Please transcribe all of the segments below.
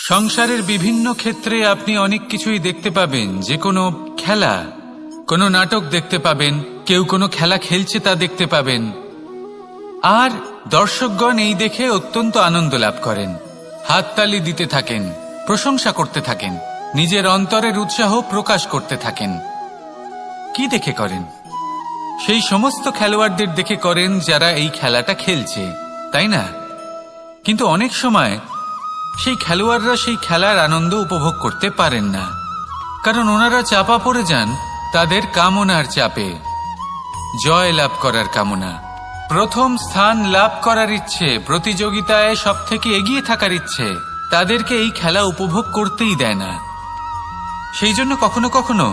সংসারের বিভিন্ন ক্ষেত্রে আপনি অনেক কিছুই দেখতে পাবেন, যে কোনো খেলা, কোনো নাটক দেখতে পাবেন, কেউ কোনো খেলা খেলছে তা দেখতে পাবেন, আর দর্শকগণ এই দেখে অত্যন্ত আনন্দ লাভ করেন, হাততালি দিতে থাকেন, প্রশংসা করতে থাকেন, নিজের অন্তরের উৎসাহ প্রকাশ করতে থাকেন। কি দেখে করেন? সেই সমস্ত খেলোয়াড়দের দেখে করেন যারা এই খেলাটা খেলছে, তাই না? কিন্তু অনেক সময় সেই খেলোয়াড়রা সেই খেলার আনন্দ উপভোগ করতে পারেন না, কারণ ওনারা চাপা পড়ে যান তাদের কামনার চাপে। জয় লাভ করার কামনা, প্রথম স্থান লাভ করার ইচ্ছে, প্রতিযোগিতায় সবথেকে এগিয়ে থাকার ইচ্ছে তাদেরকে এই খেলা উপভোগ করতেই দেয় না। সেই জন্য কখনো কখনো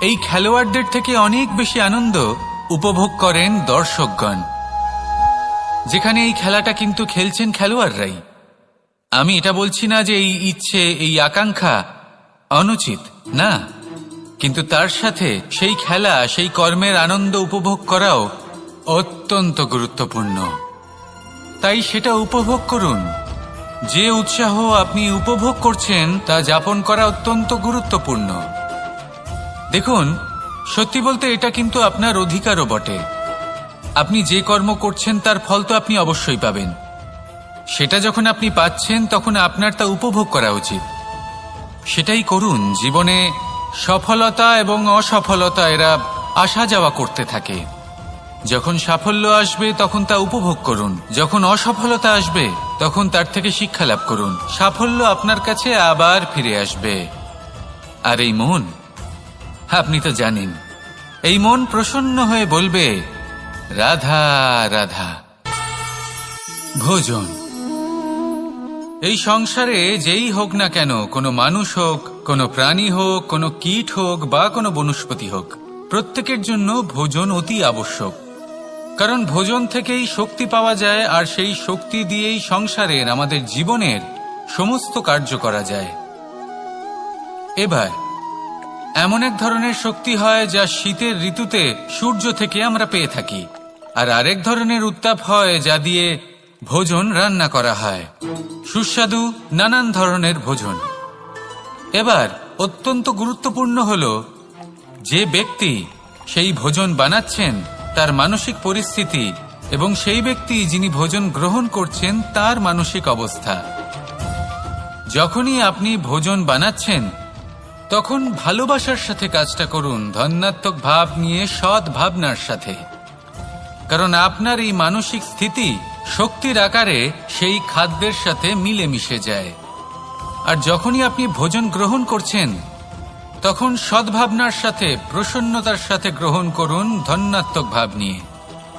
এই খেলোয়াড়দের থেকে অনেক বেশি আনন্দ উপভোগ করেন দর্শকগণ, যেখানে এই খেলাটা কিন্তু খেলছেন খেলোয়াড়রাই। আমি এটা বলছি না যে এই ইচ্ছে, এই আকাঙ্ক্ষা অনুচিত না, কিন্তু তার সাথে সেই খেলা, সেই কর্মের আনন্দ উপভোগ করাও অত্যন্ত গুরুত্বপূর্ণ। তাই সেটা উপভোগ করুন। যে উৎসাহ আপনি উপভোগ করছেন তা যাপন করা অত্যন্ত গুরুত্বপূর্ণ। দেখুন, সত্যি বলতে এটা কিন্তু আপনার অধিকারও বটে। আপনি যে কর্ম করছেন তার ফল তো আপনি অবশ্যই পাবেন। সেটা যখন আপনি পাচ্ছেন তখন আপনার তা উপভোগ করা উচিত। সেটাই করুন। জীবনে সফলতা এবং অসফলতা এরা আসা যাওয়া করতে থাকে। যখন সাফল্য আসবে তখন তা উপভোগ করুন, যখন অসফলতা আসবে তখন তার থেকে শিক্ষা লাভ করুন। সাফল্য আপনার কাছে আবার ফিরে আসবে। আর এই মন, আপনি তো জানেন, এই মন প্রসন্ন হয়ে বলবে রাধা রাধা। ভোজন, এই সংসারে যেই হোক না কেন, কোনো মানুষ হোক, কোনো প্রাণী হোক, কোনো কীট হোক বা কোনো বনস্পতি হোক, প্রত্যেকের জন্য ভোজন অতি আবশ্যক। কারণ ভোজন থেকেই শক্তি পাওয়া যায়, আর সেই শক্তি দিয়েই সংসারের, আমাদের জীবনের সমস্ত কার্য করা যায়। এবার এমন এক ধরনের শক্তি হয় যা শীতের ঋতুতে সূর্য থেকে আমরা পেয়ে থাকি, আর আরেক ধরনের উত্তাপ হয় যা দিয়ে ভোজন রান্না করা হয়, সুস্বাদু নানান ধরনের ভোজন। এবার অত্যন্ত গুরুত্বপূর্ণ হলো যে ব্যক্তি সেই ভোজন বানাচ্ছেন তার মানসিক পরিস্থিতি, এবং সেই ব্যক্তি যিনি ভোজন গ্রহণ করছেন তার মানসিক অবস্থা। যখনই আপনি ভোজন বানাচ্ছেন তখন ভালোবাসার সাথে কাজটা করুন, ধন্যাত্মক ভাব নিয়ে, সৎ ভাবনার সাথে। কারণ আপনার এই মানসিক স্থিতি শক্তির আকারে সেই খাদ্যের সাথে মিলে মিশে যায়। আর যখনই আপনি ভোজন গ্রহণ করছেন তখন সদ্ভাবনার সাথে, প্রসন্নতার সাথে গ্রহণ করুন, ধন্যাত্মক ভাব নিয়ে।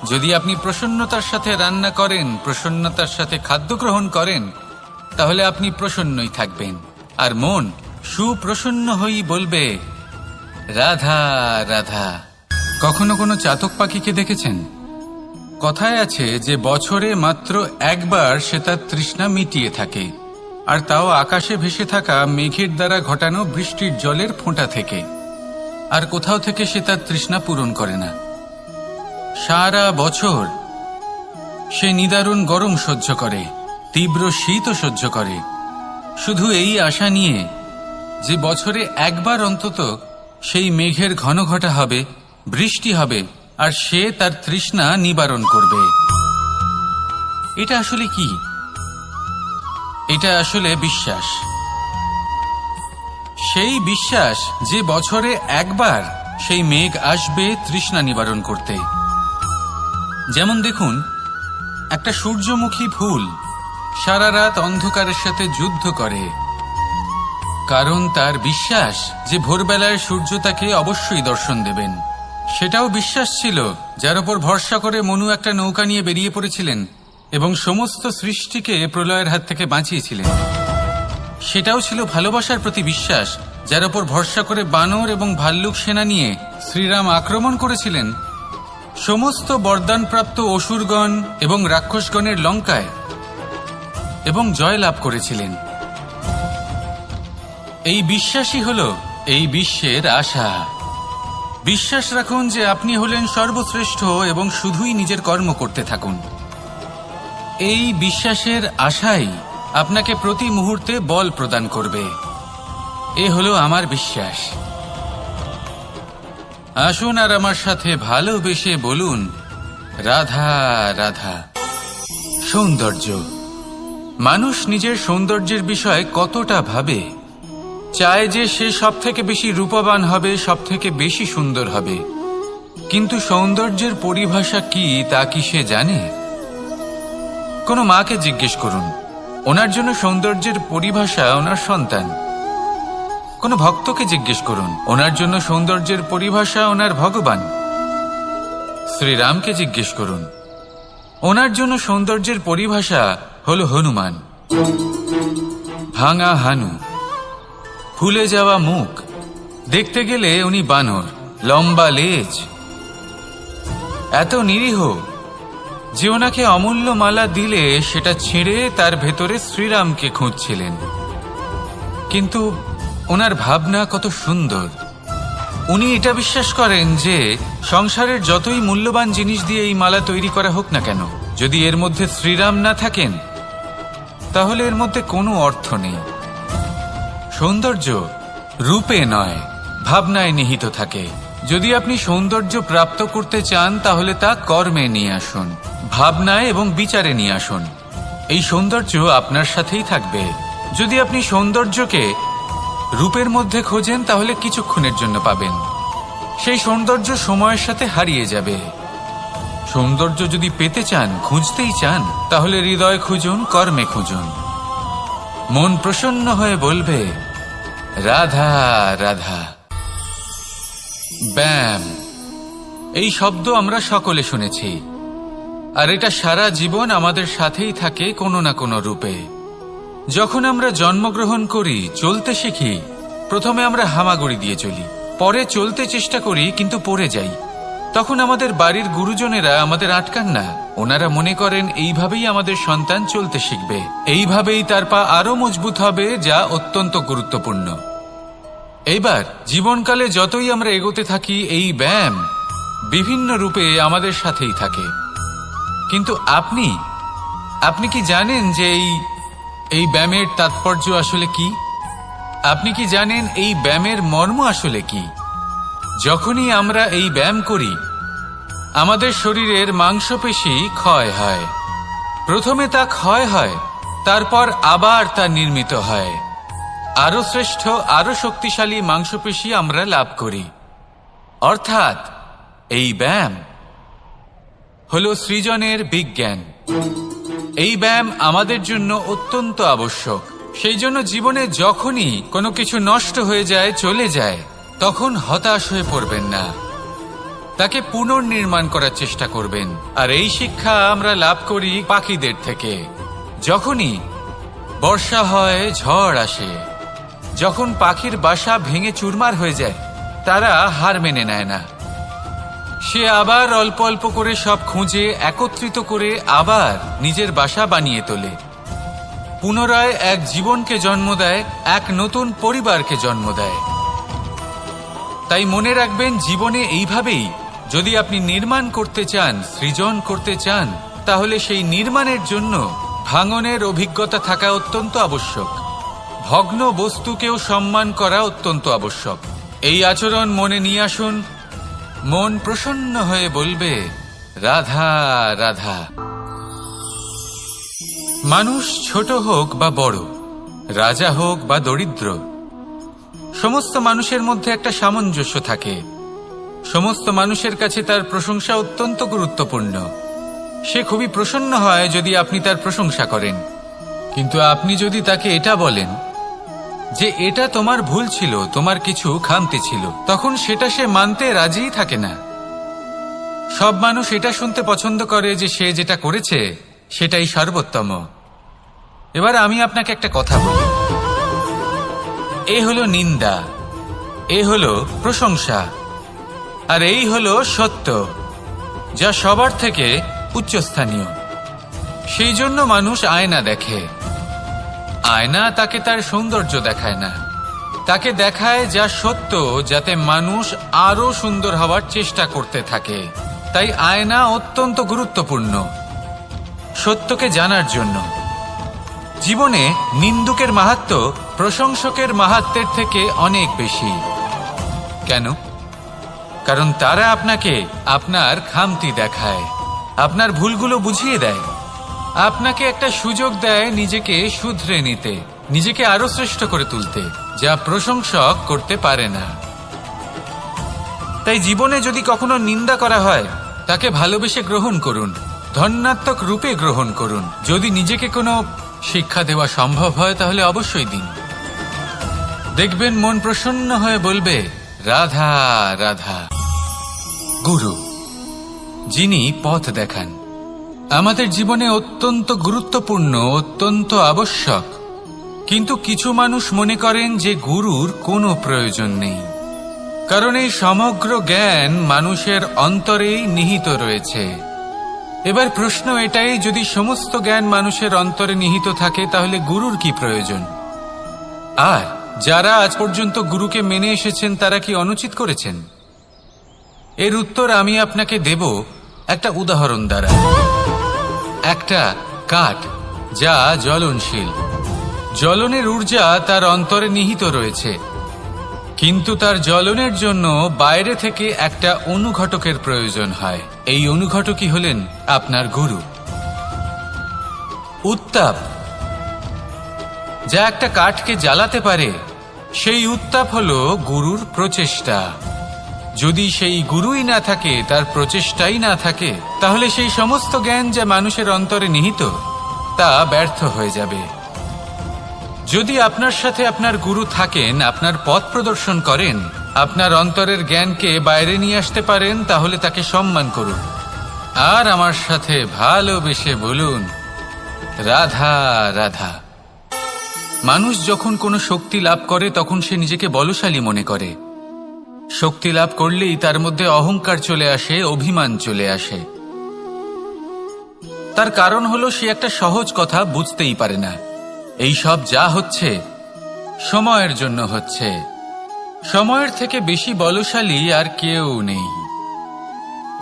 যদি আপনি প্রসন্নতার সাথে রান্না করেন, প্রসন্নতার সাথে খাদ্য গ্রহণ করেন, তাহলে আপনি প্রসন্নই থাকবেন, আর মন সুপ্রসন্ন হয়েই বলবে রাধা রাধা। কখনো কোনো চাতক পাখিকে দেখেছেন? কথায় আছে যে বছরে মাত্র একবার সে তার তৃষ্ণা মিটিয়ে থাকে, আর তাও আকাশে ভেসে থাকা মেঘের দ্বারা ঘটানো বৃষ্টির জলের ফোঁটা থেকে। আর কোথাও থেকে সে তার তৃষ্ণা পূরণ করে না। সারা বছর সে নিদারুণ গরম সহ্য করে, তীব্র শীতও সহ্য করে, শুধু এই আশা নিয়ে যে বছরে একবার অন্তত সেই মেঘের ঘন ঘটা হবে, বৃষ্টি হবে, আর সে তার তৃষ্ণা নিবারণ করবে। এটা আসলে কি? এটা আসলে বিশ্বাস। সেই বিশ্বাস যে বছরে একবার সেই মেঘ আসবে তৃষ্ণা নিবারণ করতে। যেমন দেখুন, একটা সূর্যমুখী ফুল সারা রাত অন্ধকারের সাথে যুদ্ধ করে, কারণ তার বিশ্বাস যে ভোরবেলায় সূর্য তাকে অবশ্যই দর্শন দেবেন। সেটাও বিশ্বাস ছিল যার উপর ভরসা করে মনু একটা নৌকা নিয়ে বেরিয়ে পড়েছিলেন এবং সমস্ত সৃষ্টিকে প্রলয়ের হাত থেকে বাঁচিয়েছিলেন। সেটাও ছিল ভালোবাসার প্রতি বিশ্বাস, যার উপর ভরসা করে বানর এবং ভাল্লুক সেনা নিয়ে শ্রীরাম আক্রমণ করেছিলেন সমস্ত বরদানপ্রাপ্ত অসুরগণ এবং রাক্ষসগণের লঙ্কায়, এবং জয় লাভ করেছিলেন। এই বিশ্বাসই হল এই বিশ্বের আশা। বিশ্বাস রাখুন যে আপনি হলেন সর্বশ্রেষ্ঠ এবং শুধুই নিজের কর্ম করতে থাকুন। এই বিশ্বাসের আশাই আপনাকে প্রতি মুহূর্তে বল প্রদান করবে। এ হলো আমার বিশ্বাস। আসুন আর আমার সাথে ভালোবেসে বলুন, রাধা রাধা। সৌন্দর্য। মানুষ নিজের সৌন্দর্যের বিষয়ে কতটা ভাবে, চায় যে সে সব থেকে বেশি রূপবান হবে, সব থেকে বেশি সুন্দর হবে। কিন্তু সৌন্দর্যের পরিভাষা কি তা কি সে জানে? কোনো মাকে জিজ্ঞেস করুন, ওনার জন্য সৌন্দর্যের পরিভাষা ওনার সন্তান। কোনো ভক্তকে জিজ্ঞেস করুন, ওনার জন্য সৌন্দর্যের পরিভাষা ওনার ভগবান। শ্রীরামকে জিজ্ঞেস করুন, ওনার জন্য সৌন্দর্যের পরিভাষা হল হনুমান। ভাঙা হানু, ফুলে যাওয়া মুখ, দেখতে গেলে উনি বানর, লম্বা লেজ, এত নিরীহ যে ওনাকে অমূল্য মালা দিলে সেটা ছিঁড়ে তার ভেতরে শ্রীরামকে খুঁজছিলেন। কিন্তু ওনার ভাবনা কত সুন্দর। উনি এটা বিশ্বাস করেন যে সংসারের যতই মূল্যবান জিনিস দিয়ে এই মালা তৈরি করা হোক না কেন, যদি এর মধ্যে শ্রীরাম না থাকেন তাহলে এর মধ্যে কোনো অর্থ নেই। সৌন্দর্য রূপে নয়, ভাবনায় নিহিত থাকে। যদি আপনি সৌন্দর্য প্রাপ্ত করতে চান তাহলে তা কর্মে নিয়ে আসুন, ভাবনায় এবং বিচারে নিয়ে আসুন। এই সৌন্দর্য আপনার সাথেই থাকবে। যদি আপনি সৌন্দর্যকে রূপের মধ্যে খোঁজেন তাহলে কিছুক্ষণের জন্য পাবেন, সেই সৌন্দর্য সময়ের সাথে হারিয়ে যাবে। সৌন্দর্য যদি পেতে চান, খুঁজতেই চান, তাহলে হৃদয় খুঁজুন, কর্মে খুঁজুন। মন প্রসন্ন হয়ে বলবে, রাধা রাধা। ব্যায়াম, এই শব্দ আমরা সকলে শুনেছি, আর এটা সারা জীবন আমাদের সাথেই থাকে কোনো না কোনো রূপে। যখন আমরা জন্মগ্রহণ করি, চলতে শিখি, প্রথমে আমরা হামাগুড়ি দিয়ে চলি, পরে চলতে চেষ্টা করি কিন্তু পড়ে যাই। তখন আমাদের বাড়ির গুরুজনেরা আমাদের আটকান না। ওনারা মনে করেন এইভাবেই আমাদের সন্তান চলতে শিখবে, এইভাবেই তার পা আরো মজবুত হবে, যা অত্যন্ত গুরুত্বপূর্ণ। এইবার জীবনকালে যতই আমরা এগোতে থাকি, এই ব্যায়াম বিভিন্ন রূপে আমাদের সাথেই থাকে। কিন্তু আপনি কি জানেন যে এই ব্যায়ামের তাৎপর্য আসলে কি? আপনি কি জানেন এই ব্যায়ামের মর্ম আসলে কি? যখনই আমরা এই ব্যায়াম করি, আমাদের শরীরের মাংসপেশি ক্ষয় হয়। প্রথমে তা ক্ষয় হয়, তারপর আবার তা নির্মিত হয়। আরো শ্রেষ্ঠ, আরো শক্তিশালী মাংসপেশি আমরা লাভ করি। অর্থাৎ এই ব্যায়াম হলো সৃজনের বিজ্ঞান। এই ব্যায়াম আমাদের জন্য অত্যন্ত আবশ্যক। সেই জন্য জীবনে যখনই কোনো কিছু নষ্ট হয়ে যায়, চলে যায়, তখন হতাশ হয়ে পড়বেন না, তাকে পুনর্নির্মাণ করার চেষ্টা করবেন। আর এই শিক্ষা আমরা লাভ করি পাখিদের থেকে। যখনই বর্ষা হয়, ঝড় আসে, যখন পাখির বাসা ভেঙে চুরমার হয়ে যায়, তারা হার মেনে নেয় না। সে আবার অল্প অল্প করে সব খুঁজে একত্রিত করে আবার নিজের বাসা বানিয়ে তোলে, পুনরায় এক জীবনকে জন্ম দেয়, এক নতুন পরিবারকে জন্ম দেয়। তাই মনে রাখবেন, জীবনে এইভাবেই যদি আপনি নির্মাণ করতে চান, সৃজন করতে চান, তাহলে সেই নির্মাণের জন্য ভাঙনের অভিজ্ঞতা থাকা অত্যন্ত আবশ্যক। ভগ্ন বস্তুকেও সম্মান করা অত্যন্ত আবশ্যক। এই আচরণ মনে নিয়ে আসুন, মন প্রসন্ন হয়ে বলবে, রাধা রাধা। মানুষ ছোট হোক বা বড়, রাজা হোক বা দরিদ্র, সমস্ত মানুষের মধ্যে একটা সামঞ্জস্য থাকে। সমস্ত মানুষের কাছে তার প্রশংসা অত্যন্ত গুরুত্বপূর্ণ। সে খুবই প্রসন্ন হয় যদি আপনি তার প্রশংসা করেন। কিন্তু আপনি যদি তাকে এটা বলেন যে এটা তোমার ভুল ছিল, তোমার কিছু খামতি ছিল, তখন সেটা সে মানতে রাজিই থাকে না। সব মানুষ এটা শুনতে পছন্দ করে যে সে যেটা করেছে সেটাই সর্বোত্তম। এবার আমি আপনাকে একটা কথা বলি, এ হলো নিন্দা, এ হলো প্রশংসা, আর এই হলো সত্য, যা সবার থেকে উচ্চস্থানীয়। সেই জন্য মানুষ আয়না দেখে। আয়না তাকে তার সৌন্দর্য দেখায় না, তাকে দেখায় যা সত্য, যাতে মানুষ আরো সুন্দর হওয়ার চেষ্টা করতে থাকে। তাই আয়না অত্যন্ত গুরুত্বপূর্ণ সত্যকে জানার জন্য। জীবনে নিন্দুকের মাহাত্ম্য প্রশংসকের মাহাত্ম্যের থেকে অনেক বেশি। কেন? কারণ তারা আপনাকে আপনার খামতি দেখায়, আপনার ভুলগুলো বুঝিয়ে দেয়, আপনাকে একটা সুযোগ দেয় নিজেকে শুধরে নিতে, নিজেকে আরো শ্রেষ্ঠ করে তুলতে, যা প্রশংসক করতে পারে না। তাই জীবনে যদি কখনো নিন্দা করা হয়, তাকে ভালোবেসে গ্রহণ করুন, ধন্যাত্মক রূপে গ্রহণ করুন। যদি নিজেকে কোনো শিক্ষা দেওয়া সম্ভব হয় তাহলে অবশ্যই দিন। দেখবেন মন প্রসন্ন হয়ে বলবে, রাধা রাধা। গুরু, যিনি পথ দেখান, আমাদের জীবনে অত্যন্ত গুরুত্বপূর্ণ, অত্যন্ত আবশ্যক। কিন্তু কিছু মানুষ মনে করেন যে গুরুর কোনো প্রয়োজন নেই, কারণ এই সমগ্র জ্ঞান মানুষের অন্তরেই নিহিত রয়েছে। এবার প্রশ্ন এটাই, যদি সমস্ত জ্ঞান মানুষের অন্তরে নিহিত থাকে তাহলে গুরুর কি প্রয়োজন? আর যারা আজ পর্যন্ত গুরুকে মেনে এসেছেন তারা কি অনুচিত করেছেন? এর উত্তর আমি আপনাকে দেব একটা উদাহরণ দ্বারা। একটা কাঠ যা জ্বলনশীল, জ্বলনের ঊর্জা তার অন্তরে নিহিত রয়েছে, কিন্তু তার জ্বলনের জন্য বাইরে থেকে একটা অনুঘটকের প্রয়োজন হয়। এই অনুঘটকই হলেন আপনার গুরু। উত্তাপ যা একটা কাঠকে জ্বালাতে পারে, সেই উত্তাপ হলো গুরুর প্রচেষ্টা। যদি সেই গুরুই না থাকে, তার প্রচেষ্টাই না থাকে, তাহলে সেই সমস্ত জ্ঞান যা মানুষের অন্তরে নিহিত তা ব্যর্থ হয়ে যাবে। যদি আপনার সাথে আপনার গুরু থাকেন, আপনার পথ প্রদর্শন করেন, আপনার অন্তরের জ্ঞানকে বাইরে নিয়ে আসতে পারেন, তাহলে তাকে সম্মান করুন আর আমার সাথে ভালোবেসে বলুন, রাধা রাধা। মানুষ যখন কোনো শক্তি লাভ করে তখন সে নিজেকে বলশালী মনে করে। শক্তি লাভ করলেই তার মধ্যে অহংকার চলে আসে, অভিমান চলে আসে। তার কারণ হলো সে একটা সহজ কথা বুঝতেই পারে না। এই সব যা হচ্ছে সময়ের জন্য হচ্ছে। সময়ের থেকে বেশি বলশালী আর কেউ নেই।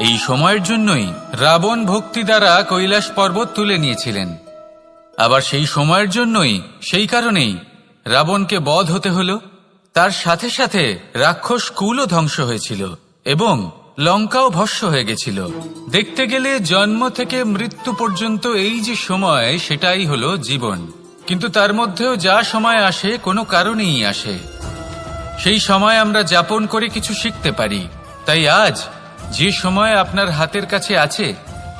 এই সময়ের জন্যই রাবণ ভক্তি দ্বারা কৈলাস পর্বত তুলে নিয়েছিলেন। আবার সেই সময়ের জন্যই, সেই কারণেই রাবণকে বধ হতে হলো। তার সাথে সাথে রাক্ষস কুলও ধ্বংস হয়েছিল এবং লঙ্কাও ভস্ম হয়ে গেছিল। দেখতে গেলে জন্ম থেকে মৃত্যু পর্যন্ত এই যে সময়, সেটাই হলো জীবন। কিন্তু তার মধ্যেও যা সময় আসে কোনো কারণেই আসে। সেই সময় আমরা যাপন করে কিছু শিখতে পারি। তাই আজ যে সময় আপনার হাতের কাছে আছে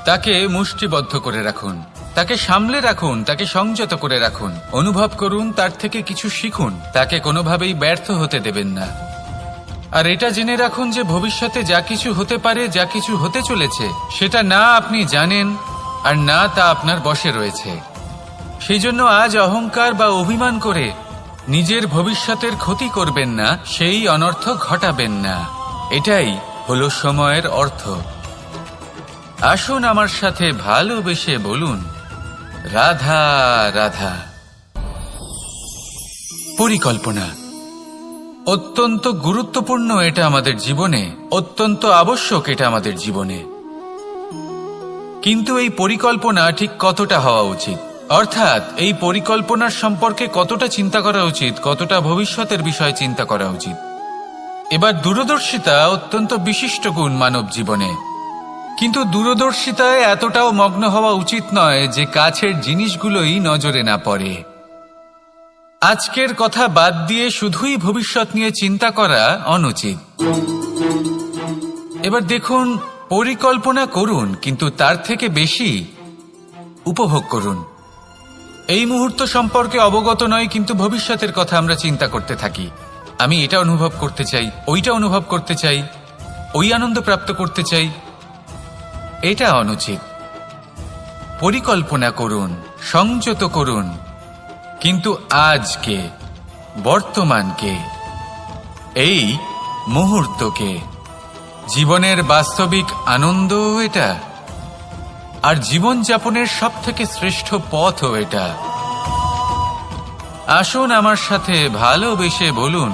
তাকে মুষ্টিবদ্ধ করে রাখুন, তাকে সামলে রাখুন, তাকে সংযত করে রাখুন, অনুভব করুন, তার থেকে কিছু শিখুন, তাকে কোনোভাবেই ব্যর্থ হতে দেবেন না। আর এটা জেনে রাখুন যে ভবিষ্যতে যা কিছু হতে পারে, যা কিছু হতে চলেছে, সেটা না আপনি জানেন আর না তা আপনার বশে রয়েছে। সেই জন্য আজ অহংকার বা অভিমান করে নিজের ভবিষ্যতের ক্ষতি করবেন না, সেই অনর্থ ঘটাবেন না। এটাই হলো সময়ের অর্থ। আসুন আমার সাথে ভালোবেসে বলুন, রাধা রাধা। পরিকল্পনা অত্যন্ত গুরুত্বপূর্ণ, এটা আমাদের জীবনে অত্যন্ত আবশ্যক, এটা আমাদের জীবনে। কিন্তু এই পরিকল্পনা ঠিক কতটা হওয়া উচিত, অর্থাৎ এই পরিকল্পনার সম্পর্কে কতটা চিন্তা করা উচিত, কতটা ভবিষ্যতের বিষয়ে চিন্তা করা উচিত। এবার দূরদর্শিতা অত্যন্ত বিশিষ্ট গুণ মানব জীবনে, কিন্তু দূরদর্শিতায় এতটাও মগ্ন হওয়া উচিত নয় যে কাছের জিনিসগুলোই নজরে না পড়ে। আজকের কথা বাদ দিয়ে শুধুই ভবিষ্যৎ নিয়ে চিন্তা করা অনুচিত। এবার দেখুন, পরিকল্পনা করুন কিন্তু তার থেকে বেশি উপভোগ করুন। এই মুহূর্ত সম্পর্কে অবগত নয়, কিন্তু ভবিষ্যতের কথা আমরা চিন্তা করতে থাকি। আমি এটা অনুভব করতে চাই, ওইটা অনুভব করতে চাই, ওই আনন্দ প্রাপ্ত করতে চাই। এটা অনুচিত। পরিকল্পনা করুন, সংযত করুন, কিন্তু আজকে, বর্তমানকে, এই মুহূর্তকে। জীবনের বাস্তবিক আনন্দ এটা, আর জীবনযাপনের সব থেকে শ্রেষ্ঠ পথও এটা। আসুন আমার সাথে ভালোবেসে বলুন,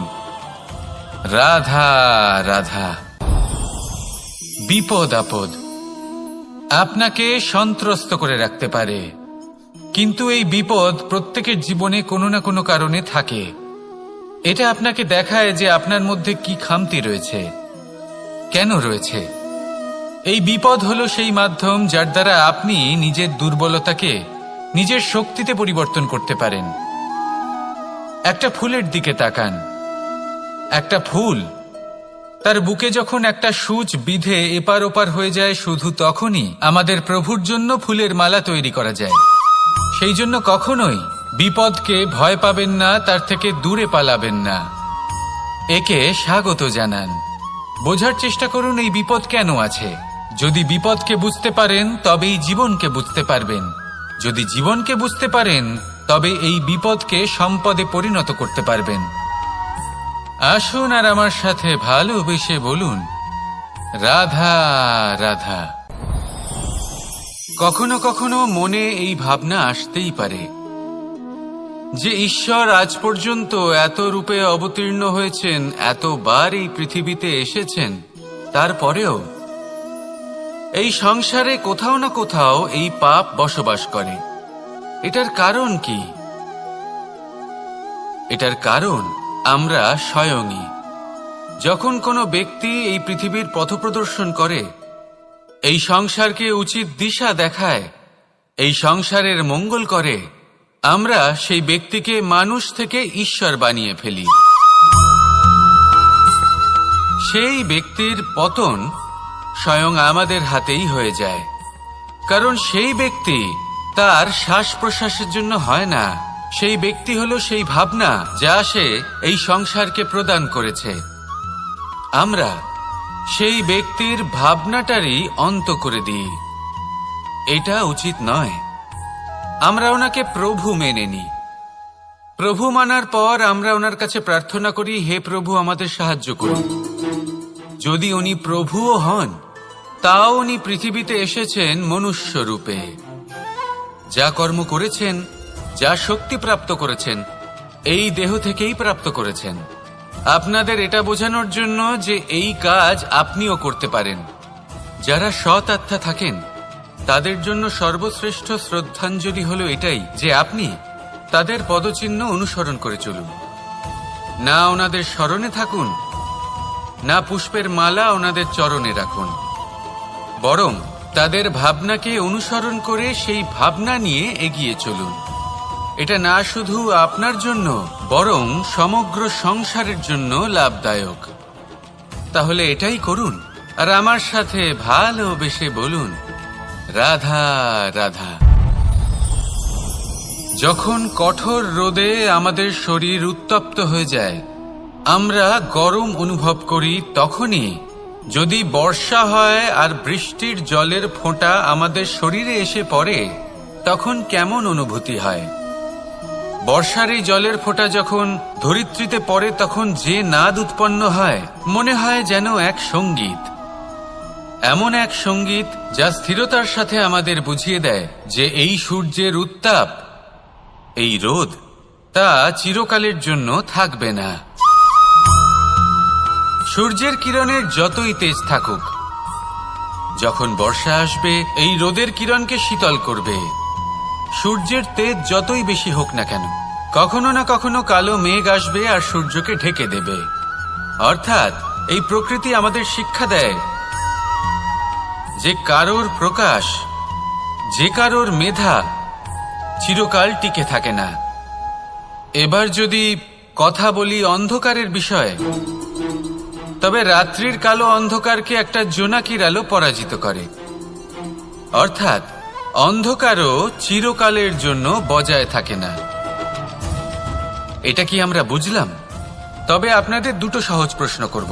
রাধা রাধা। বিপদ আপদ আপনাকে সন্ত্রস্ত করে রাখতে পারে, কিন্তু এই বিপদ প্রত্যেকের জীবনে কোনো না কোনো কারণে থাকে। এটা আপনাকে দেখায় যে আপনার মধ্যে কি খামতি রয়েছে, কেন রয়েছে। এই বিপদ হলো সেই মাধ্যম যার দ্বারা আপনি নিজের দুর্বলতাকে নিজের শক্তিতে পরিবর্তন করতে পারেন। একটা ফুলের দিকে তাকান। একটা ফুল, তার বুকে যখন একটা সূচ বিঁধে এপার ওপার হয়ে যায়, শুধু তখনই আমাদের প্রভুর জন্য ফুলের মালা তৈরি করা যায়। সেই জন্য কখনোই বিপদকে ভয় পাবেন না, তার থেকে দূরে পালাবেন না, একে স্বাগত জানান। বোঝার চেষ্টা করুন এই বিপদ কেন আছে। যদি বিপদকে বুঝতে পারেন তবেই জীবনকে বুঝতে পারবেন। যদি জীবনকে বুঝতে পারেন তবে এই বিপদকে সম্পদে পরিণত করতে পারবেন। আসুন আর আমার সাথে ভালোবেসে বলুন, রাধা রাধা। কখনো কখনো মনে এই ভাবনা আসতেই পারে যে ঈশ্বর আজ পর্যন্ত এত রূপে অবতীর্ণ হয়েছেন, এতবার এই পৃথিবীতে এসেছেন, তারপরেও এই সংসারে কোথাও না কোথাও এই পাপ বসবাস করে। এটার কারণ কি? এটার কারণ আমরা স্বয়ংই। যখন কোনো ব্যক্তি এই পৃথিবীর পথপ্রদর্শন করে, এই সংসারকে উচিত দিশা দেখায়, এই সংসারের মঙ্গল করে, আমরা সেই ব্যক্তিকে মানুষ থেকে ঈশ্বর বানিয়ে ফেলি। সেই ব্যক্তির পতন স্বয়ং আমাদের হাতেই হয়ে যায়। কারণ সেই ব্যক্তি তার শ্বাস প্রশ্বাসের জন্য হয় না। সেই ব্যক্তি হলো সেই ভাবনা যা সে এই সংসারকে প্রদান করেছে। আমরা সেই ব্যক্তির ভাবনাটারই অন্ত করে দিই। এটা উচিত নয়। আমরা ওনাকে প্রভু মেনে নিই। প্রভু মানার পর আমরা ওনার কাছে প্রার্থনা করি, হে প্রভু আমাদের সাহায্য করুন। যদি উনি প্রভুও হন, তাও উনি পৃথিবীতে এসেছেন মনুষ্য রূপে। যা কর্ম করেছেন, যা শক্তি প্রাপ্ত করেছেন, এই দেহ থেকেই প্রাপ্ত করেছেন। আপনাদের এটা বোঝানোর জন্য যে এই কাজ আপনিও করতে পারেন। যারা সৎ আত্মা থাকেন তাদের জন্য সর্বশ্রেষ্ঠ শ্রদ্ধাঞ্জলি হলো এটাই যে আপনি তাদের পদচিহ্ন অনুসরণ করে চলুন। না ওনাদের স্মরণে থাকুন, না পুষ্পের মালা ওনাদের চরণে রাখুন, বরং তাদের ভাবনাকে অনুসরণ করে সেই ভাবনা নিয়ে এগিয়ে চলুন। এটা না শুধু আপনার জন্য, বরং সমগ্র সংসারের জন্য লাভদায়ক। তাহলে এটাই করুন আর আমার সাথে ভালোবেসে বলুন, রাধা রাধা। যখন কঠোর রোদে আমাদের শরীর উত্তপ্ত হয়ে যায়, আমরা গরম অনুভব করি, তখনই যদি বর্ষা হয় আর বৃষ্টির জলের ফোঁটা আমাদের শরীরে এসে পড়ে, তখন কেমন অনুভূতি হয়? বর্ষার এই জলের ফোঁটা যখন ধরিত্রীতে পড়ে, তখন যে নাদ উৎপন্ন হয়, মনে হয় যেন এক সঙ্গীত। এমন এক সঙ্গীত যা স্থিরতার সাথে আমাদের বুঝিয়ে দেয় যে এই সূর্যের উত্তাপ, এই রোদ, তা চিরকালের জন্য থাকবে না। সূর্যের কিরণের যতই তেজ থাকুক, যখন বর্ষা আসবে এই রোদের কিরণকে শীতল করবে। সূর্যের তেজ যতই বেশি হোক না কেন, কখনো না কখনো কালো মেঘ আসবে আর সূর্যকে ঢেকে দেবে। অর্থাৎ এই প্রকৃতি আমাদের শিক্ষা দেয় যে কারোর প্রকাশ, যে কারোর মেধা চিরকাল টিকে থাকে না। এবার যদি কথা বলি অন্ধকারের বিষয়ে, তবে রাত্রির কালো অন্ধকারকে একটা জোনাকির আলো পরাজিত করে। অর্থাৎ অন্ধকারও চিরকালের জন্য বজায় থাকে না। এটা কি আমরা বুঝলাম? তবে আপনাদের দুটো সহজ প্রশ্ন করব।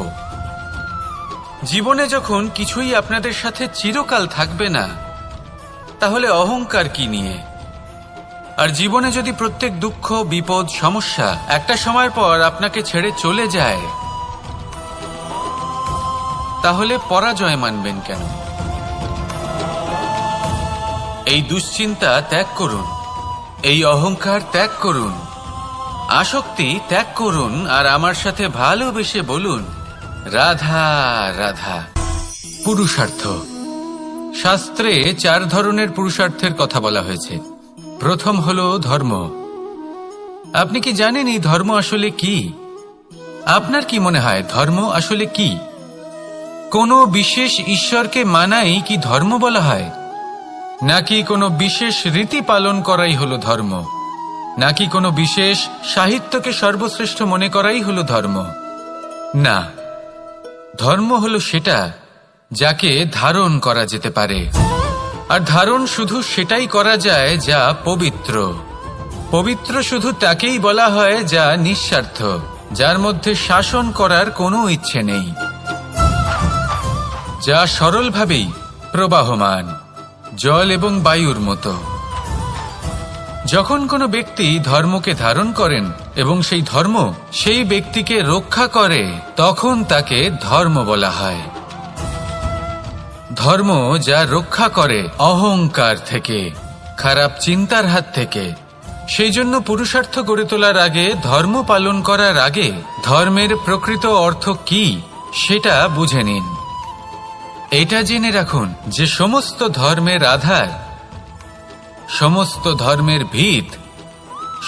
জীবনে যখন কিছুই আপনাদের সাথে চিরকাল থাকবে না, তাহলে অহংকার কি নিয়ে? আর জীবনে যদি প্রত্যেক দুঃখ, বিপদ, সমস্যা একটা সময়ের পর আপনাকে ছেড়ে চলে যায়, তাহলে পরাজয় মানবেন কেন? এই দুশ্চিন্তা ত্যাগ করুন, এই অহংকার ত্যাগ করুন, আসক্তি ত্যাগ করুন আর আমার সাথে ভালোবেসে বলুন, রাধা রাধা। পুরুষার্থ। শাস্ত্রে 4 ধরনের পুরুষার্থের কথা বলা হয়েছে। প্রথম হলো ধর্ম। আপনি কি জানেন এই ধর্ম আসলে কি? আপনার কি মনে হয় ধর্ম আসলে কি? কোনো বিশেষ ঈশ্বরকে মানাই কি ধর্ম বলা হয়? নাকি কোনো বিশেষ রীতি পালন করাই হলো ধর্ম? নাকি কোনো বিশেষ সাহিত্যকে সর্বশ্রেষ্ঠ মনে করাই হলো ধর্ম? না, ধর্ম হলো সেটা যাকে ধারণ করা যেতে পারে। আর ধারণ শুধু সেটাই করা যায় যা পবিত্র। পবিত্র শুধু তাকেই বলা হয় যা নিঃস্বার্থ, যার মধ্যে শাসন করার কোনো ইচ্ছে নেই, যা সরলভাবেই প্রবাহমান, জল এবং বায়ুর মতো। যখন কোনো ব্যক্তি ধর্মকে ধারণ করেন এবং সেই ধর্ম সেই ব্যক্তিকে রক্ষা করে, তখন তাকে ধর্ম বলা হয়। ধর্ম যা রক্ষা করে অহংকার থেকে, খারাপ চিন্তার হাত থেকে। সেই জন্য পুরুষার্থ গড়ে তোলার আগে, ধর্ম পালন করার আগে ধর্মের প্রকৃত অর্থ কি সেটা বুঝে নিন। এটা জেনে রাখুন যে সমস্ত ধর্মের আধার, সমস্ত ধর্মের ভিত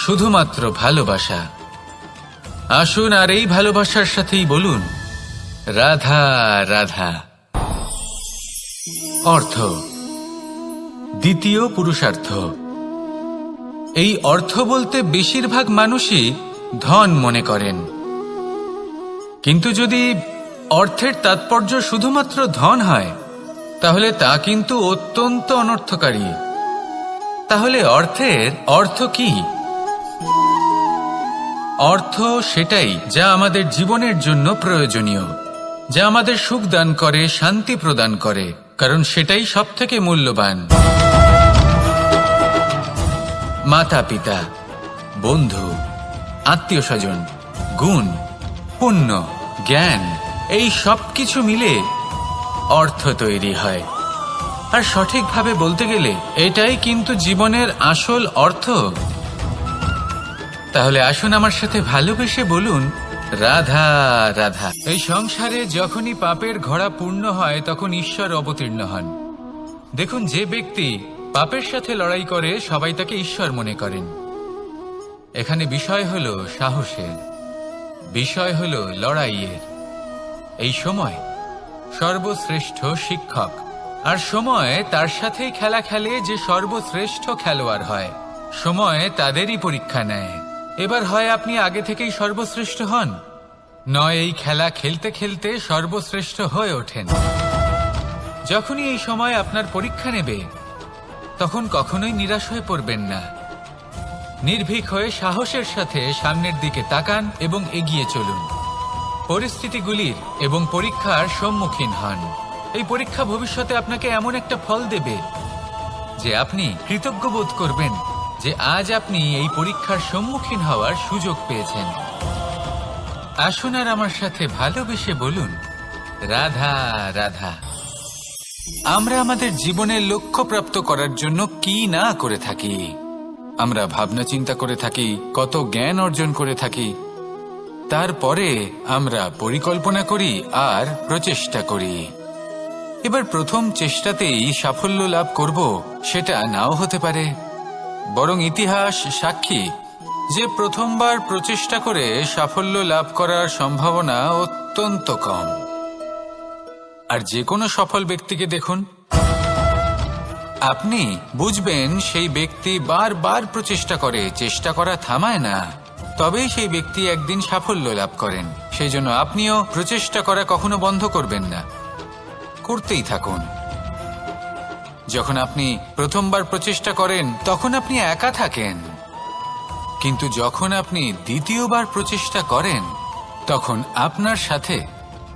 শুধুমাত্র ভালোবাসা। আসুন আর এই ভালোবাসার সাথেই বলুন রাধা রাধা। অর্থ, দ্বিতীয় পুরুষার্থ। এই অর্থ বলতে বেশিরভাগ মানুষই ধন মনে করেন, কিন্তু যদি অর্থের তাৎপর্য শুধুমাত্র ধন হয় তাহলে তা কিন্তু অত্যন্ত অনর্থকারী। তাহলে অর্থের অর্থ কি? অর্থ সেটাই যা আমাদের জীবনের জন্য প্রয়োজনীয়, যা আমাদের সুখ দান করে, শান্তি প্রদান করে, কারণ সেটাই সবথেকে মূল্যবান। মাতা পিতা, বন্ধু, আত্মীয় স্বজন, গুণ, পুণ্য, জ্ঞান, এই সব কিছু মিলে অর্থ তৈরি হয়। আর সঠিকভাবে বলতে গেলে এটাই কিন্তু জীবনের আসল অর্থ। তাহলে আসুন আমার সাথে ভালোবেসে বলুন রাধা রাধা। এই সংসারে যখনই পাপের ঘোড়া পূর্ণ হয় তখন ঈশ্বর অবতীর্ণ হন। দেখুন, যে ব্যক্তি পাপের সাথে লড়াই করে সবাই তাকে ঈশ্বর মনে করেন। এখানে বিষয় হলো সাহসের, বিষয় হলো লড়াইয়ের। এই সময় সর্বশ্রেষ্ঠ শিক্ষক, আর সময় তার সাথেই খেলা খেলে যে সর্বশ্রেষ্ঠ খেলোয়াড় হয়। সময় তাদেরই পরীক্ষা নেয়। এবার হয় আপনি আগে থেকেই সর্বশ্রেষ্ঠ হন, নয় এই খেলা খেলতে খেলতে সর্বশ্রেষ্ঠ হয়ে ওঠেন। যখনই এই সময় আপনার পরীক্ষা নেবে তখন কখনোই নিরাশ হয়ে পড়বেন না। নির্ভীক হয়ে সাহসের সাথে সামনের দিকে তাকান এবং এগিয়ে চলুন। পরিস্থিতিগুলির এবং পরীক্ষার সম্মুখীন হন। এই পরীক্ষা ভবিষ্যতে আপনাকে এমন একটা ফল দেবে যে আপনি কৃতজ্ঞ বোধ করবেন যে আজ আপনি এই পরীক্ষার সম্মুখীন হওয়ার সুযোগ পেয়েছেন। আসুন আর আমার সাথে ভালোবেসে বলুন রাধা রাধা। আমরা আমাদের জীবনের লক্ষ্য প্রাপ্ত করার জন্য কি না করে থাকি। আমরা ভাবনা চিন্তা করে থাকি, কত জ্ঞান অর্জন করে থাকি, তারপরে আমরা পরিকল্পনা করি আর প্রচেষ্টা করি। এবার প্রথম চেষ্টাতেই সাফল্য লাভ করব সেটা নাও হতে পারে, বরং ইতিহাস সাক্ষী যে প্রথমবার প্রচেষ্টা করে সাফল্য লাভ করার সম্ভাবনা অত্যন্ত কম। আর যে কোনো সফল ব্যক্তিকে দেখুন, আপনি বুঝবেন সেই ব্যক্তি বারবার প্রচেষ্টা করে, চেষ্টা করা থামায় না, তবেই সেই ব্যক্তি একদিন সাফল্য লাভ করেন। সেই জন্য আপনিও প্রচেষ্টা করা কখনো বন্ধ করবেন না, করতেই থাকুন। যখন আপনি প্রথমবার প্রচেষ্টা করেন তখন আপনি একা থাকেন, কিন্তু যখন আপনি দ্বিতীয়বার প্রচেষ্টা করেন তখন আপনার সাথে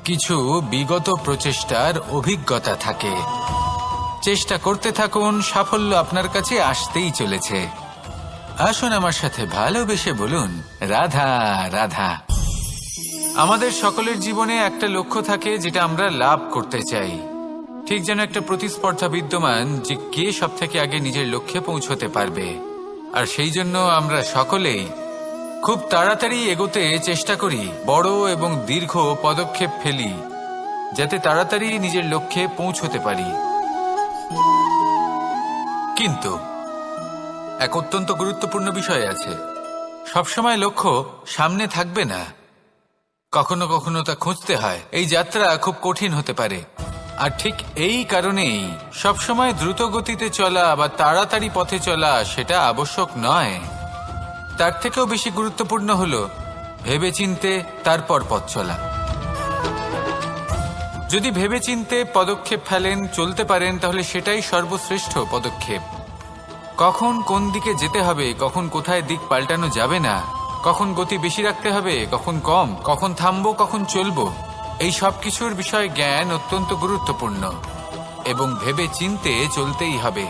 কিছু বিগত প্রচেষ্টার অভিজ্ঞতা থাকে। চেষ্টা করতে থাকুন, সাফল্য আপনার কাছে আসতেই চলেছে। আসুন আমার সাথে ভালোবেসে বলুন রাধা রাধা। আমাদের সকলের জীবনে একটা লক্ষ্য থাকে যেটা আমরা লাভ করতে চাই। ঠিক যেন একটা প্রতিস্পর্ধা বিদ্যমান যে কে সব থেকে আগে নিজের লক্ষ্যে পৌঁছতে পারবে। আর সেই জন্য আমরা সকলেই খুব তাড়াতাড়ি এগোতে চেষ্টা করি, বড় এবং দীর্ঘ পদক্ষেপ ফেলি যাতে তাড়াতাড়ি নিজের লক্ষ্যে পৌঁছতে পারি। কিন্তু এক অত্যন্ত গুরুত্বপূর্ণ বিষয় আছে। সবসময় লক্ষ্য সামনে থাকবে না, কখনো কখনো তা খুঁজতে হয়। এই যাত্রা খুব কঠিন হতে পারে, আর ঠিক এই কারণেই সবসময় দ্রুত গতিতে চলা বা তাড়াতাড়ি পথে চলা সেটা আবশ্যক নয়। তার থেকেও বেশি গুরুত্বপূর্ণ হলো ভেবেচিন্তে তারপর পথ চলা। যদি ভেবেচিন্তে পদক্ষেপ ফেলেন, চলতে পারেন, তাহলে সেটাই সর্বশ্রেষ্ঠ পদক্ষেপ। কখন কোন দিকে যেতে হবে, কখন কোথায় দিক পাল্টানো যাবে না, কখন গতি বেশি রাখতে হবে, কখন কম, কখন থামবো, কখন চলবো, এই সব কিছুর বিষয়ে জ্ঞান অত্যন্ত গুরুত্বপূর্ণ এবং ভেবে চিন্তে চলতেই হবে।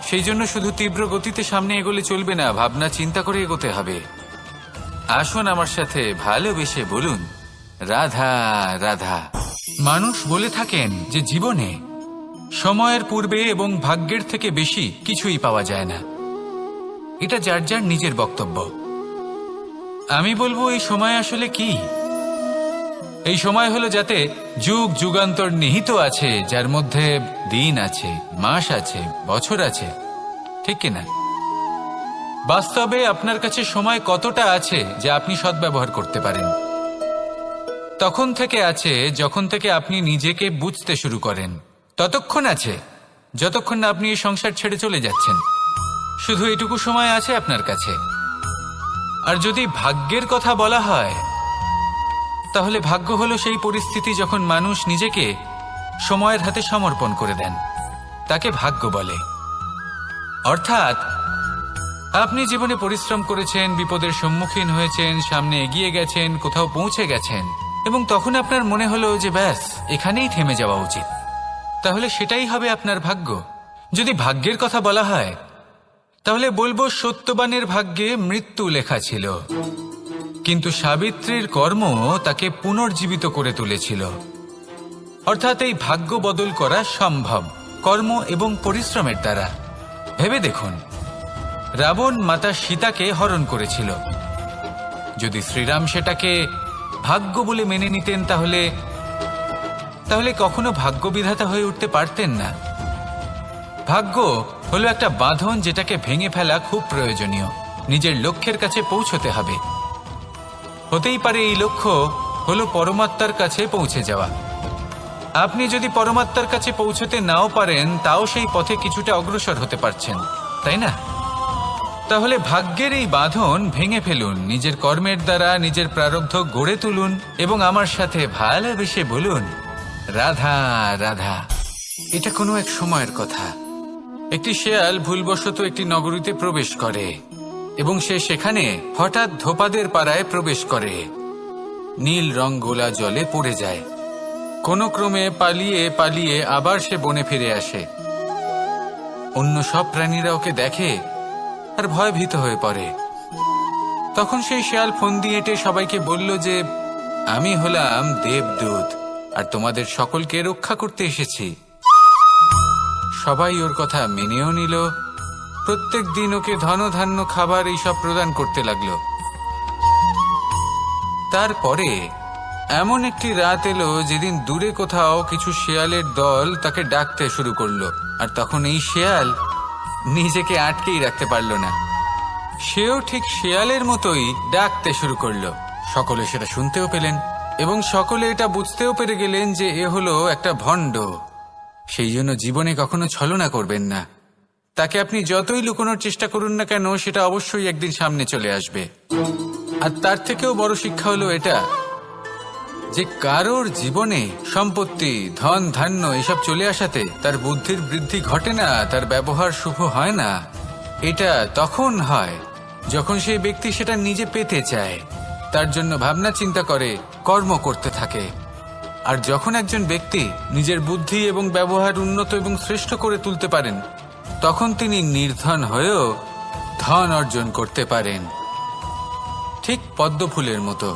সেই জন্য শুধু তীব্র গতিতে সামনে এগোলে চলবে না, ভাবনা চিন্তা করে এগোতে হবে। আসুন আমার সাথে ভালোবেসে বলুন, রাধা রাধা। মানুষ বলে থাকেন যে জীবনে সময়ের পূর্বে এবং ভাগ্যের থেকে বেশি কিছুই পাওয়া যায় না। এটা যার যার নিজের বক্তব্য। আমি বলবো এই সময় আসলে কি? এই সময় হলো যাতে যুগ যুগান্তর নিহিত আছে, যার মধ্যে দিন আছে, মাস আছে, বছর আছে, ঠিক কিনা? বাস্তবে আপনার কাছে সময় কতটা আছে যা আপনি সদ্ব্যবহার করতে পারেন? তখন থেকে আছে যখন থেকে আপনি নিজেকে বুঝতে শুরু করেন, ততক্ষণ আছে যতক্ষণ না আপনি এই সংসার ছেড়ে চলে যাচ্ছেন। শুধু এটুকু সময় আছে আপনার কাছে। আর যদি ভাগ্যের কথা বলা হয়, তাহলে ভাগ্য হলো সেই পরিস্থিতি যখন মানুষ নিজেকে সময়ের হাতে সমর্পণ করে দেন, তাকে ভাগ্য বলে। অর্থাৎ আপনি জীবনে পরিশ্রম করেছেন, বিপদের সম্মুখীন হয়েছেন, সামনে এগিয়ে গেছেন, কোথাও পৌঁছে গেছেন, এবং তখন আপনার মনে হলো যে ব্যাস এখানেই থেমে যাওয়া উচিত। তাহলে সেটাই হবে আপনার ভাগ্য। যদি ভাগ্যের কথা বলা হয়, তাহলে বলবো সত্যবানের ভাগ্যে মৃত্যু লেখা ছিল, কিন্তু সাবিত্রীর কর্ম তাকে পুনর্জীবিত করে তুলেছিল। অর্থাৎ এই ভাগ্য বদল করা সম্ভব কর্ম এবং পরিশ্রমের দ্বারা। ভেবে দেখুন, রাবণ মাতা সীতাকে হরণ করেছিল। যদি শ্রীরাম সেটাকে ভাগ্য বলে মেনে নিতেন, তাহলে কখনো ভাগ্য বিধাতা হয়ে উঠতে পারতেন না। ভাগ্য হলো একটা বাঁধন যেটাকে ভেঙে ফেলা খুব প্রয়োজনীয়। নিজের লক্ষ্যের কাছে পৌঁছতে হবে। হতেই পারে এই লক্ষ্য হলো পরমাত্মার কাছে পৌঁছে যাওয়া। আপনি যদি পরমাত্মার কাছে পৌঁছতে নাও পারেন, তাও সেই পথে কিছুটা অগ্রসর হতে পারছেন, তাই না? তাহলে ভাগ্যের এই বাঁধন ভেঙে ফেলুন, নিজের কর্মের দ্বারা নিজের প্রারব্ধ গড়ে তুলুন এবং আমার সাথে ভালোবেসে বলুন, রাধা রাধা। এটা কোনো এক সময়ের কথা। একটি শেয়াল ভুলবশত একটি নগরীতে প্রবেশ করে এবং সে সেখানে হঠাৎ ধোপাদের পাড়ায় প্রবেশ করে। নীল রং গোলা জলে পড়ে যায়। কোনো ক্রমে পালিয়ে পালিয়ে আবার সে বনে ফিরে আসে। অন্য সব প্রাণীরা ওকে দেখে আর ভয়ভীত হয়ে পড়ে। তখন সেই শেয়াল ফোন দিয়ে এটে সবাইকে বলল যে আমি হলাম দেবদূত আর তোমাদের সকলকে রক্ষা করতে এসেছি। সবাই ওর কথা মেনেও নিল। প্রত্যেক দিন ওকে ধনধান্য খাবার এইসব প্রদান করতে লাগলো। তারপরে এমন একটি রাত এলো যেদিন দূরে কোথাও কিছু শেয়ালের দল তাকে ডাকতে শুরু করলো। আর তখন এই শেয়াল নিজেকে আটকেই রাখতে পারল না। সেও ঠিক শেয়ালের মতোই ডাকতে শুরু করলো। সকলে সেটা শুনতেও পেলেন এবং সকলে এটা বুঝতেও পেরে গেলেন যে এ হলো একটা ভণ্ড। সেই জন্য জীবনে কখনো ছলনা করবেন না। তাকে আপনি যতই লুকোনোর চেষ্টা করুন না কেন, সেটা অবশ্যই একদিন সামনে চলে আসবে। আর তার থেকেও বড় শিক্ষা হলো এটা যে কারোর জীবনে সম্পত্তি, ধন ধান্য এসব চলে আসাতে তার বুদ্ধির বৃদ্ধি ঘটে না, তার ব্যবহার শুভ হয় না। এটা তখন হয় যখন সেই ব্যক্তি সেটা নিজে পেতে চায়, তার জন্য ভাবনা চিন্তা করে, কর্ম করতে থাকে। আর যখন একজন ব্যক্তি নিজের বুদ্ধি এবং ব্যবহার উন্নত এবং শ্রেষ্ঠ করে তুলতে পারেন, তখন তিনি নির্ধন হয়েও ধন অর্জন করতে পারেন। ঠিক পদ্মফুলের মতো।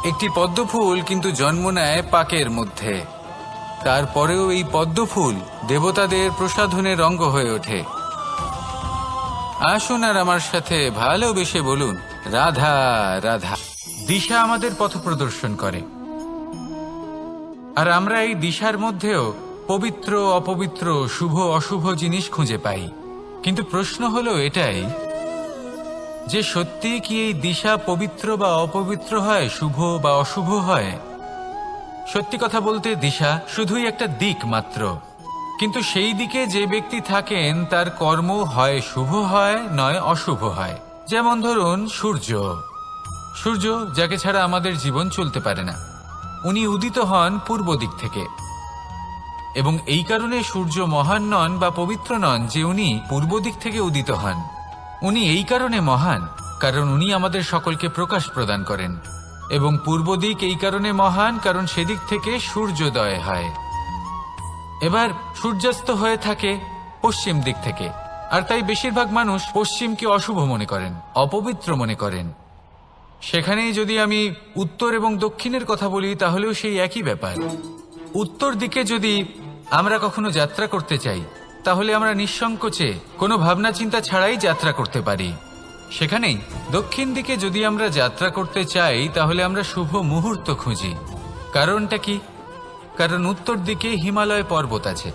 একটি পদ্মফুল কিন্তু জন্ম নেয় পাকের মধ্যে। তারপরেও এই পদ্মফুল দেবতাদের প্রসাধনের অঙ্গ হয়ে ওঠে। আসুন আর আমার সাথে ভালোবেসে বলুন, রাধা রাধা। দিশা আমাদের পথ প্রদর্শন করে, আর আমরা এই দিশার মধ্যেও পবিত্র অপবিত্র, শুভ অশুভ জিনিস খুঁজে পাই। কিন্তু প্রশ্ন হলো এটাই যে সত্যি কি এই দিশা পবিত্র বা অপবিত্র হয়, শুভ বা অশুভ হয়? সত্যি কথা বলতে দিশা শুধুই একটা দিক মাত্র, কিন্তু সেই দিকে যে ব্যক্তি থাকেন তার কর্ম হয় শুভ হয় নয় অশুভ হয়। যেমন ধরুন সূর্য, সূর্য যাকে ছাড়া আমাদের জীবন চলতে পারে না, উনি উদিত হন পূর্ব দিক থেকে, এবং এই কারণে সূর্য মহান নন বা পবিত্র নন যে উনি পূর্ব দিক থেকে উদিত হন। উনি এই কারণে মহান কারণ উনি আমাদের সকলকে প্রকাশ প্রদান করেন, এবং পূর্ব দিক এই কারণে মহান কারণ সেদিক থেকে সূর্যোদয় হয়। এবার সূর্যাস্ত হয়ে থাকে পশ্চিম দিক থেকে, আর তাই বেশিরভাগ মানুষ পশ্চিমকে অশুভ মনে করেন, অপবিত্র মনে করেন। সেখানেই যদি আমি উত্তর এবং দক্ষিণের কথা বলি তাহলেও সেই একই ব্যাপার। উত্তর দিকে যদি আমরা কখনো যাত্রা করতে চাই তাহলে আমরা নিঃসংকোচে কোনো ভাবনা চিন্তা ছাড়াই যাত্রা করতে পারি। সেখানেই দক্ষিণ দিকে যদি আমরা যাত্রা করতে চাই তাহলে আমরা শুভ মুহূর্ত খুঁজি। কারণটা কি? কারণ উত্তর দিকে হিমালয় পর্বত আছে,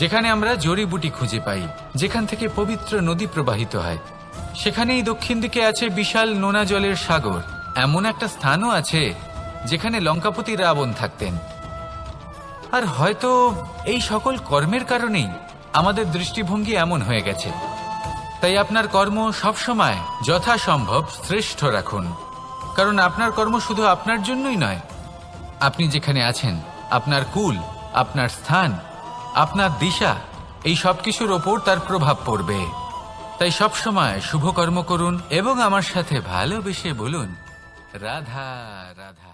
যেখানে আমরা জড়িবুটি খুঁজে পাই, যেখান থেকে পবিত্র নদী প্রবাহিত হয়। সেখানেই দক্ষিণ দিকে আছে বিশাল নোনা জলের সাগর। এমন একটা স্থানও আছে যেখানে লঙ্কাপতি রাবণ থাকতেন। আর হয়তো এই সকল কর্মের কারণেই আমাদের দৃষ্টিভঙ্গি এমন হয়ে গেছে। তাই আপনার কর্ম সবসময় যথাসম্ভব শ্রেষ্ঠ রাখুন, কারণ আপনার কর্ম শুধু আপনার জন্যই নয়, আপনি যেখানে আছেন, আপনার কুল, আপনার স্থান, আপনার দিশা, এই সব কিছুর ওপর তার প্রভাব পড়বে। তাই সবসময় শুভ কর্ম করুন এবং আমার সাথে ভালোবেসে বলুন রাধা রাধা।